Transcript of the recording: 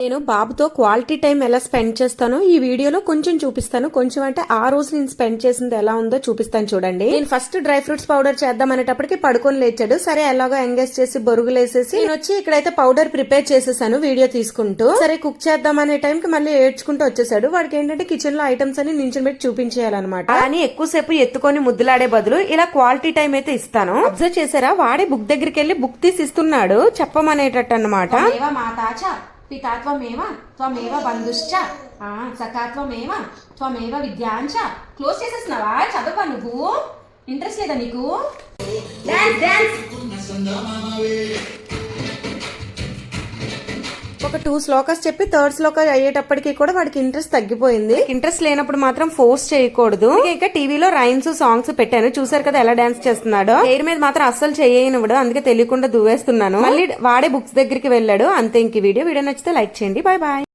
నేను బాబుతో quality time ఎలా స్పెండ్ చేస్తానో ఈ వీడియోలో కొంచెం చూపిస్తాను. కొంచెం అంటే ఆ రోజు నేను స్పెండ్ చేసింది ఎలా ఉందో చూపిస్తాను చూడండి. నేను ఫస్ట్ డ్రై ఫ్రూట్స్ పౌడర్ చేద్దాం అనేటప్పటికి పడుకొని లేచాడు. సరే ఎలాగో ఎంగేజ్ చేసి బొరుగులేసేసి నేను వచ్చి ఇక్కడైతే పౌడర్ ప్రిపేర్ చేసేసాను వీడియో తీసుకుంటూ. సరే కుక్ చేద్దాం అనే టైంకి మళ్ళీ ఏడ్చుకుంటూ వచ్చేసాడు. వాడికి ఏంటంటే కిచెన్ లో ఐటమ్స్ అని నించుని పెట్టి చూపించేయాలన్నమాట. కానీ ఎక్కువసేపు ఎత్తుకొని ముద్దులాడే బదులు ఇలా క్వాలిటీ టైం అయితే ఇస్తాను. అబ్జర్వ్ చేసారా, వాడే బుక్ దగ్గరికి వెళ్లి బుక్ తీసి ఇస్తున్నాడు చెప్పమనేటట్టు అన్నమాట. పితాత్వమేవ త్వమేవ బంధుశ్చ సఖాత్వమేవ త్వమేవ విద్యాంచ. క్లోజ్ చేసేస్తున్నావా? చదవా నువ్వు? ఇంట్రెస్ట్ లేదా నీకు? Dance dance. ఒక 2 శ్లోకాస్ చెప్పి 3rd శ్లోక అయ్యేటప్పటికి కూడా వాడికి ఇంట్రెస్ట్ తగ్గిపోయింది. ఇంట్రెస్ట్ లేనప్పుడు మాత్రం ఫోర్స్ చేయకూడదు. ఇక టీవీలో రైమ్స్ సాంగ్స్ పెట్టాను, చూసారు కదా ఎలా డాన్స్ చేస్తున్నాడో. హెయిర్ మీద మాత్రం అస్సలు చేయనివ్వడు, అందుకే తెలియకుండా దువ్వేస్తున్నాను. మళ్ళీ వాడే బుక్స్ దగ్గరికి వెళ్ళాడు. అంతే. ఇంక వీడియో నచ్చితే లైక్ చేయండి. Bye bye.